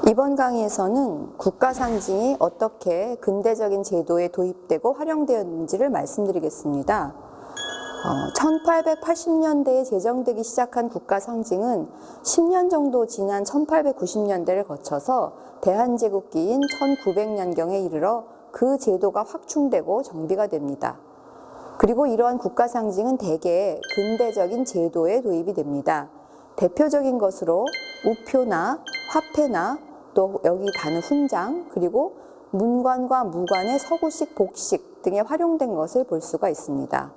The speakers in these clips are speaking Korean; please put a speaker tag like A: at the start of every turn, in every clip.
A: 이번 강의에서는 국가 상징이 어떻게 근대적인 제도에 도입되고 활용되었는지를 말씀드리겠습니다. 1880년대에 제정되기 시작한 국가 상징은 10년 정도 지난 1890년대를 거쳐서 대한제국기인 1900년경에 이르러 그 제도가 확충되고 정비가 됩니다. 그리고 이러한 국가 상징은 대개 근대적인 제도에 도입이 됩니다. 대표적인 것으로 우표나 화폐나 또 여기 다는 훈장, 그리고 문관과 무관의 서구식 복식 등에 활용된 것을 볼 수가 있습니다.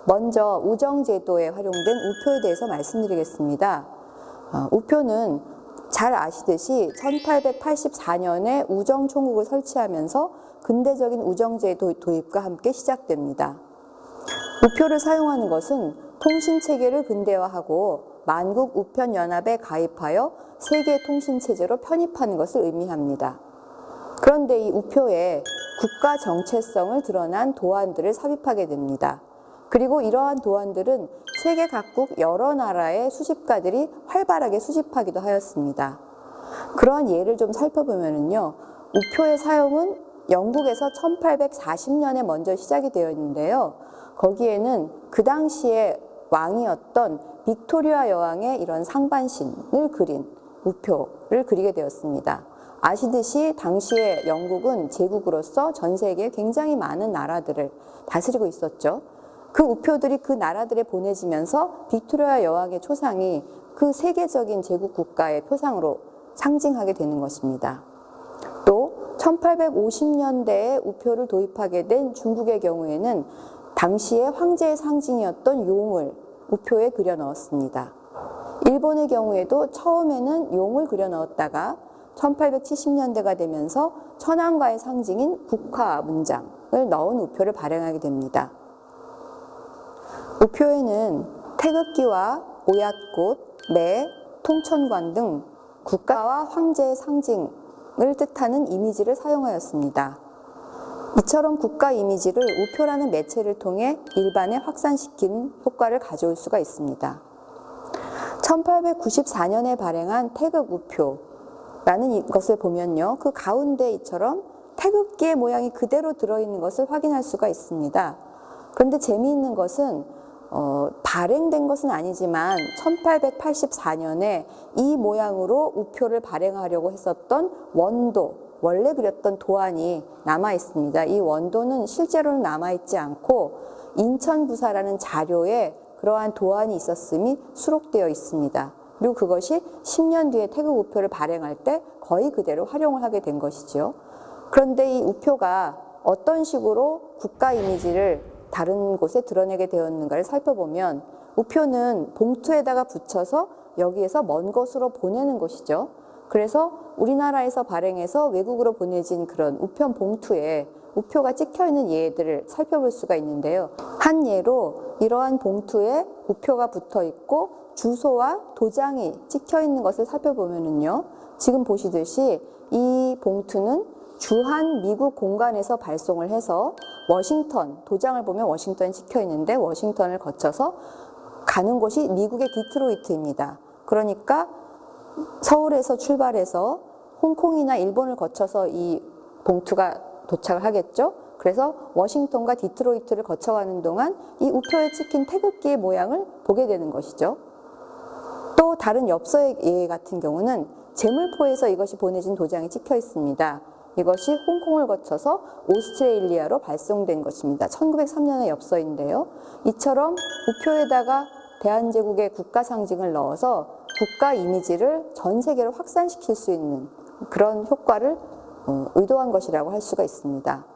A: 먼저 우정제도에 활용된 우표에 대해서 말씀드리겠습니다. 우표는 잘 아시듯이 1884년에 우정총국을 설치하면서 근대적인 우정제도 도입과 함께 시작됩니다. 우표를 사용하는 것은 통신체계를 근대화하고 만국 우편연합에 가입하여 세계 통신체제로 편입하는 것을 의미합니다. 그런데 이 우표에 국가 정체성을 드러난 도안들을 삽입하게 됩니다. 그리고 이러한 도안들은 세계 각국 여러 나라의 수집가들이 활발하게 수집하기도 하였습니다. 그러한 예를 좀 살펴보면요, 우표의 사용은 영국에서 1840년에 먼저 시작이 되었는데요. 거기에는 그 당시에 왕이었던 빅토리아 여왕의 이런 상반신을 그린 우표를 그리게 되었습니다. 아시듯이 당시에 영국은 제국으로서 전 세계에 굉장히 많은 나라들을 다스리고 있었죠. 그 우표들이 그 나라들에 보내지면서 빅토리아 여왕의 초상이 그 세계적인 제국 국가의 표상으로 상징하게 되는 것입니다. 또 1850년대에 우표를 도입하게 된 중국의 경우에는 당시의 황제의 상징이었던 용을 우표에 그려 넣었습니다. 일본의 경우에도 처음에는 용을 그려 넣었다가 1870년대가 되면서 천황과의 상징인 국화 문장을 넣은 우표를 발행하게 됩니다. 우표에는 태극기와 오얏꽃, 매, 통천관 등 국가와 황제의 상징을 뜻하는 이미지를 사용하였습니다. 이처럼 국가 이미지를 우표라는 매체를 통해 일반에 확산시키는 효과를 가져올 수가 있습니다. 1894년에 발행한 태극 우표라는 것을 보면요, 그 가운데 이처럼 태극기의 모양이 그대로 들어있는 것을 확인할 수가 있습니다. 그런데 재미있는 것은 발행된 것은 아니지만 1884년에 이 모양으로 우표를 발행하려고 했었던 원래 그렸던 도안이 남아 있습니다. 이 원도는 실제로는 남아있지 않고 인천부사라는 자료에 그러한 도안이 있었음이 수록되어 있습니다. 그리고 그것이 10년 뒤에 태극 우표를 발행할 때 거의 그대로 활용을 하게 된 것이죠. 그런데 이 우표가 어떤 식으로 국가 이미지를 다른 곳에 드러내게 되었는가를 살펴보면 우표는 봉투에다가 붙여서 여기에서 먼 곳으로 보내는 것이죠. 그래서 우리나라에서 발행해서 외국으로 보내진 그런 우편 봉투에 우표가 찍혀있는 예들을 살펴볼 수가 있는데요. 한 예로 이러한 봉투에 우표가 붙어있고 주소와 도장이 찍혀있는 것을 살펴보면요, 지금 보시듯이 이 봉투는 주한 미국 공관에서 발송을 해서 워싱턴, 도장을 보면 워싱턴이 찍혀있는데 워싱턴을 거쳐서 가는 곳이 미국의 디트로이트입니다. 그러니까 서울에서 출발해서 홍콩이나 일본을 거쳐서 이 봉투가 도착을 하겠죠. 그래서 워싱턴과 디트로이트를 거쳐가는 동안 이 우표에 찍힌 태극기의 모양을 보게 되는 것이죠. 또 다른 엽서의 예 같은 경우는 제물포에서 이것이 보내진 도장이 찍혀 있습니다. 이것이 홍콩을 거쳐서 오스트레일리아로 발송된 것입니다. 1903년의 엽서인데요. 이처럼 우표에다가 대한제국의 국가 상징을 넣어서 국가 이미지를 전 세계로 확산시킬 수 있는 그런 효과를 의도한 것이라고 할 수가 있습니다.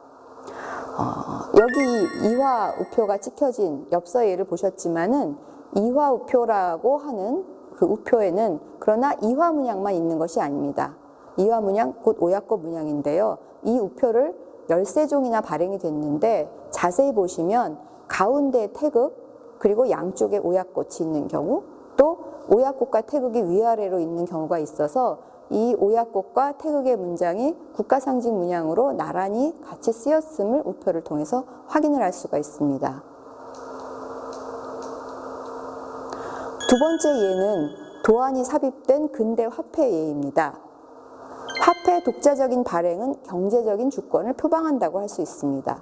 A: 여기 이화 우표가 찍혀진 엽서의 예를 보셨지만은 이화 우표라고 하는 그 우표에는 그러나 이화 문양만 있는 것이 아닙니다. 이화 문양, 곧 오얏꽃 문양인데요. 이 우표를 13종이나 발행이 됐는데 자세히 보시면 가운데 태극, 그리고 양쪽에 오얏꽃이 있는 경우, 또 오얏꽃과 태극이 위아래로 있는 경우가 있어서 이 오얏꽃과 태극의 문장이 국가 상징 문양으로 나란히 같이 쓰였음을 우표를 통해서 확인을 할 수가 있습니다. 두 번째 예는 도안이 삽입된 근대 화폐 예입니다. 화폐의 독자적인 발행은 경제적인 주권을 표방한다고 할 수 있습니다.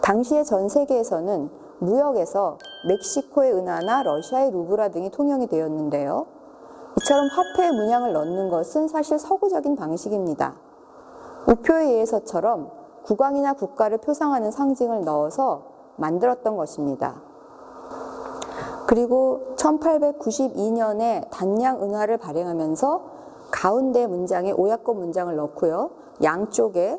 A: 당시의 전 세계에서는 무역에서 멕시코의 은화나 러시아의 루브라 등이 통용이 되었는데요. 이처럼 화폐의 문양을 넣는 것은 사실 서구적인 방식입니다. 우표에 의해서처럼 국왕이나 국가를 표상하는 상징을 넣어서 만들었던 것입니다. 그리고 1892년에 단양 은화를 발행하면서 가운데 문장에 오약꽃 문장을 넣고요. 양쪽에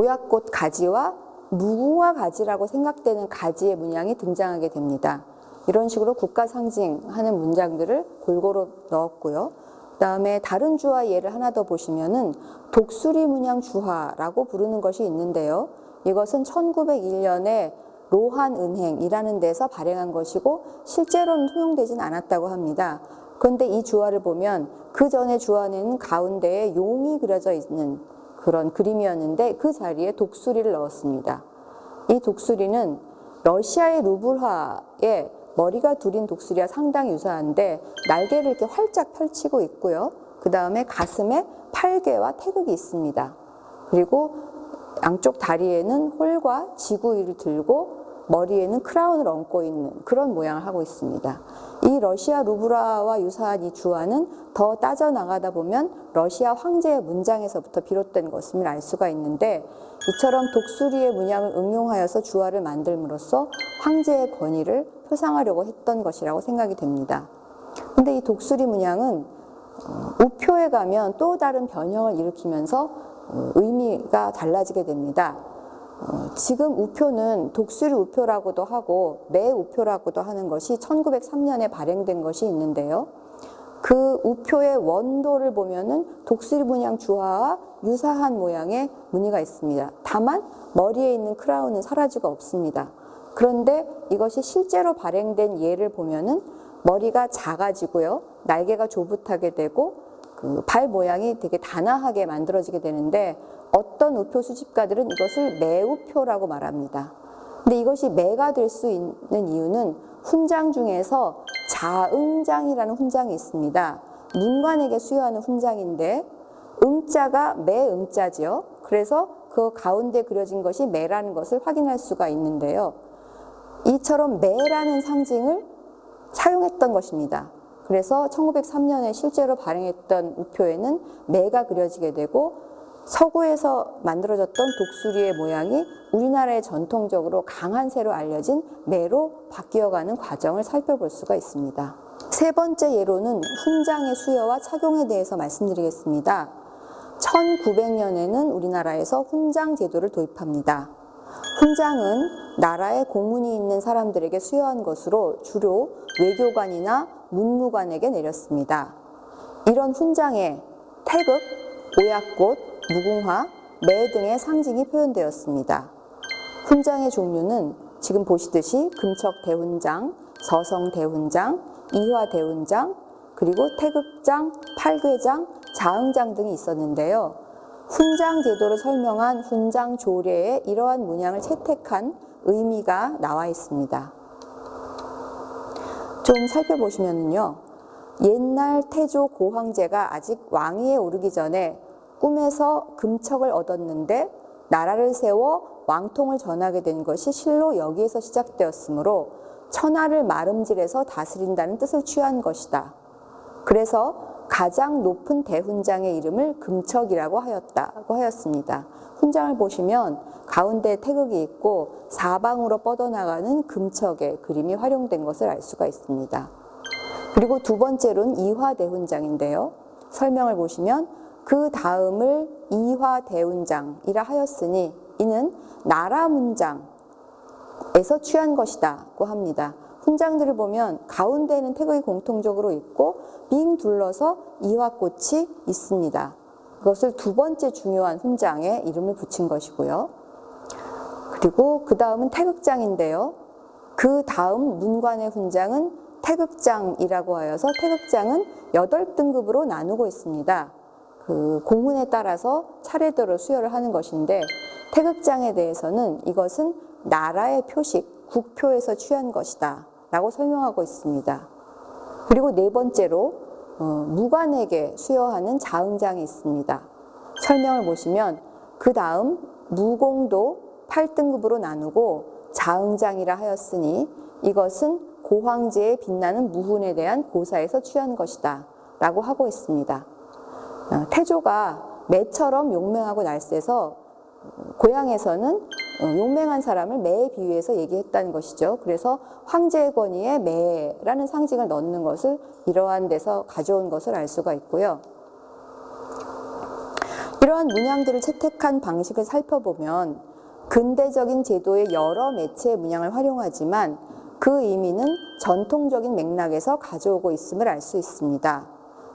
A: 오약꽃 가지와 무궁화 가지라고 생각되는 가지의 문양이 등장하게 됩니다. 이런 식으로 국가 상징하는 문장들을 골고루 넣었고요. 그 다음에 다른 주화 예를 하나 더 보시면은 독수리 문양 주화라고 부르는 것이 있는데요. 이것은 1901년에 로한 은행이라는 데서 발행한 것이고 실제로는 통용되진 않았다고 합니다. 그런데 이 주화를 보면 그 전에 주화에는 가운데에 용이 그려져 있는 그런 그림이었는데 그 자리에 독수리를 넣었습니다. 이 독수리는 러시아의 루블화에 머리가 둘인 독수리와 상당히 유사한데 날개를 이렇게 활짝 펼치고 있고요. 그 다음에 가슴에 팔개와 태극이 있습니다. 그리고 양쪽 다리에는 홀과 지구위를 들고 머리에는 크라운을 얹고 있는 그런 모양을 하고 있습니다. 이 러시아 루브라와 유사한 이 주화는 더 따져나가다 보면 러시아 황제의 문장에서부터 비롯된 것임을 알 수가 있는데 이처럼 독수리의 문양을 응용하여서 주화를 만들므로써 황제의 권위를 표상하려고 했던 것이라고 생각이 됩니다. 그런데 이 독수리 문양은 우표에 가면 또 다른 변형을 일으키면서 의미가 달라지게 됩니다. 지금 우표는 독수리 우표라고도 하고 매 우표라고도 하는 것이 1903년에 발행된 것이 있는데요. 그 우표의 원도를 보면은 독수리 문양 주화와 유사한 모양의 무늬가 있습니다. 다만 머리에 있는 크라운은 사라지고 없습니다. 그런데 이것이 실제로 발행된 예를 보면은 머리가 작아지고요. 날개가 조붓하게 되고 그 발 모양이 되게 단아하게 만들어지게 되는데 어떤 우표 수집가들은 이것을 매우표라고 말합니다. 근데 이것이 매가 될 수 있는 이유는 훈장 중에서 자응장이라는 훈장이 있습니다. 문관에게 수여하는 훈장인데 응자가 매응자지요. 그래서 그 가운데 그려진 것이 매라는 것을 확인할 수가 있는데요. 이처럼 매라는 상징을 사용했던 것입니다. 그래서 1903년에 실제로 발행했던 우표에는 매가 그려지게 되고 서구에서 만들어졌던 독수리의 모양이 우리나라의 전통적으로 강한 새로 알려진 매로 바뀌어가는 과정을 살펴볼 수가 있습니다. 세 번째 예로는 훈장의 수여와 착용에 대해서 말씀드리겠습니다. 1900년에는 우리나라에서 훈장 제도를 도입합니다. 훈장은 나라에 공문이 있는 사람들에게 수여한 것으로 주로 외교관이나 문무관에게 내렸습니다. 이런 훈장에 태극, 오약꽃, 무궁화, 매 등의 상징이 표현되었습니다. 훈장의 종류는 지금 보시듯이 금척 대훈장, 서성 대훈장, 이화 대훈장, 그리고 태극장, 팔괘장, 자응장 등이 있었는데요. 훈장 제도를 설명한 훈장 조례에 이러한 문양을 채택한 의미가 나와 있습니다. 좀 살펴보시면요. 옛날 태조 고황제가 아직 왕위에 오르기 전에 꿈에서 금척을 얻었는데 나라를 세워 왕통을 전하게 된 것이 실로 여기에서 시작되었으므로 천하를 마름질해서 다스린다는 뜻을 취한 것이다. 그래서 가장 높은 대훈장의 이름을 금척이라고 하였습니다. 훈장을 보시면 가운데 태극이 있고 사방으로 뻗어나가는 금척의 그림이 활용된 것을 알 수가 있습니다. 그리고 두 번째로는 이화대훈장인데요. 설명을 보시면 그 다음을 이화대훈장이라 하였으니 이는 나라 문장에서 취한 것이다고 합니다. 훈장들을 보면 가운데에는 태극이 공통적으로 있고 빙 둘러서 이화꽃이 있습니다. 그것을 두 번째 중요한 훈장에 이름을 붙인 것이고요. 그리고 그 다음은 태극장인데요. 그 다음 문관의 훈장은 태극장이라고 하여서 태극장은 8등급으로 나누고 있습니다. 그 공문에 따라서 차례대로 수여를 하는 것인데 태극장에 대해서는 이것은 나라의 표식, 국표에서 취한 것이다 라고 설명하고 있습니다. 그리고 네 번째로 무관에게 수여하는 자응장이 있습니다. 설명을 보시면 그 다음 무공도 8등급으로 나누고 자응장이라 하였으니 이것은 고황제에 빛나는 무훈에 대한 고사에서 취한 것이다 라고 하고 있습니다. 태조가 매처럼 용맹하고 날쌔서 고향에서는 용맹한 사람을 매에 비유해서 얘기했다는 것이죠. 그래서 황제의 권위에 매라는 상징을 넣는 것을 이러한 데서 가져온 것을 알 수가 있고요. 이러한 문양들을 채택한 방식을 살펴보면 근대적인 제도의 여러 매체의 문양을 활용하지만 그 의미는 전통적인 맥락에서 가져오고 있음을 알 수 있습니다.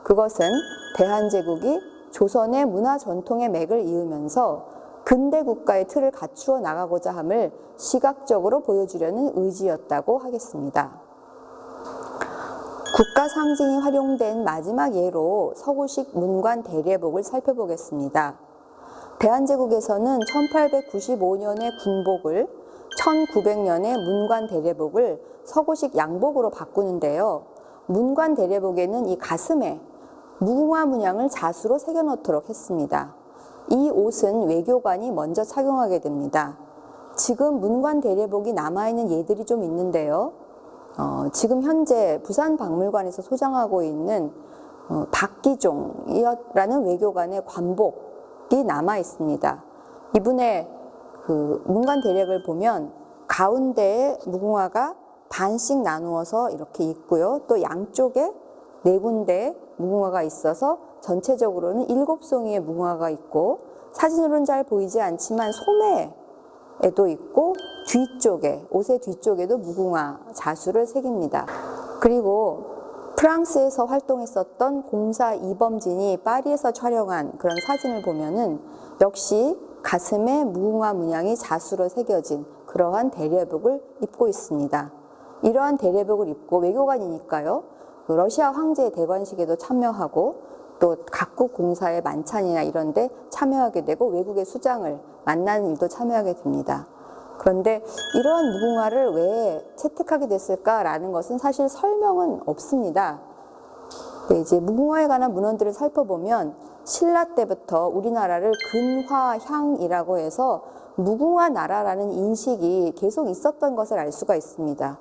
A: 그것은 대한제국이 조선의 문화 전통의 맥을 이으면서 근대 국가의 틀을 갖추어 나가고자 함을 시각적으로 보여주려는 의지였다고 하겠습니다. 국가 상징이 활용된 마지막 예로 서구식 문관 대례복을 살펴보겠습니다. 대한제국에서는 1895년의 군복을 1900년의 문관 대례복을 서구식 양복으로 바꾸는데요. 문관 대례복에는 이 가슴에 무궁화 문양을 자수로 새겨 넣도록 했습니다. 이 옷은 외교관이 먼저 착용하게 됩니다. 지금 문관 대례복이 남아있는 예들이 좀 있는데요. 지금 현재 부산박물관에서 소장하고 있는 박기종이라는 외교관의 관복이 남아 있습니다. 이분의 그 문관 대례를 보면 가운데에 무궁화가 반씩 나누어서 이렇게 있고요. 또 양쪽에 네 군데에 무궁화가 있어서 전체적으로는 7송이의 무궁화가 있고 사진으로는 잘 보이지 않지만 소매에도 있고 뒤쪽에 옷의 뒤쪽에도 무궁화 자수를 새깁니다. 그리고 프랑스에서 활동했었던 공사 이범진이 파리에서 촬영한 그런 사진을 보면은 역시 가슴에 무궁화 문양이 자수로 새겨진 그러한 대례복을 입고 있습니다. 이러한 대례복을 입고 외교관이니까요. 러시아 황제의 대관식에도 참여하고 또 각국 공사의 만찬이나 이런 데 참여하게 되고 외국의 수장을 만나는 일도 참여하게 됩니다. 그런데 이러한 무궁화를 왜 채택하게 됐을까라는 것은 사실 설명은 없습니다. 이제 무궁화에 관한 문헌들을 살펴보면 신라 때부터 우리나라를 근화향이라고 해서 무궁화 나라라는 인식이 계속 있었던 것을 알 수가 있습니다.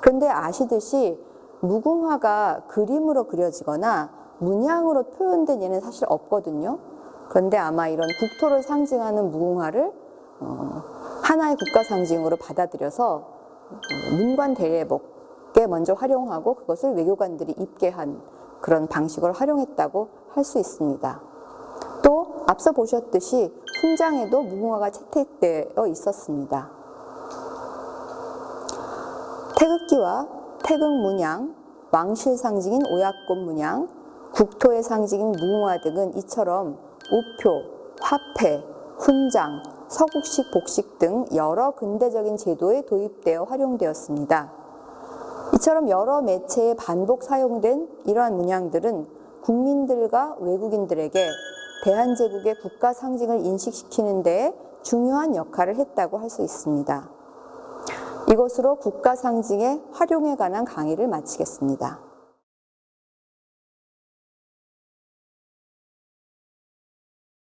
A: 그런데 아시듯이 무궁화가 그림으로 그려지거나 문양으로 표현된 예는 사실 없거든요. 그런데 아마 이런 국토를 상징하는 무궁화를 하나의 국가 상징으로 받아들여서 문관 대례복에 먼저 활용하고 그것을 외교관들이 입게 한 그런 방식을 활용했다고 할 수 있습니다. 또 앞서 보셨듯이 훈장에도 무궁화가 채택되어 있었습니다. 태극기와 태극 문양, 왕실 상징인 오약꽃 문양, 국토의 상징인 무궁화 등은 이처럼 우표, 화폐, 훈장, 서국식 복식 등 여러 근대적인 제도에 도입되어 활용되었습니다. 이처럼 여러 매체에 반복 사용된 이러한 문양들은 국민들과 외국인들에게 대한제국의 국가 상징을 인식시키는 데 중요한 역할을 했다고 할 수 있습니다. 이것으로 국가 상징의 활용에 관한 강의를 마치겠습니다.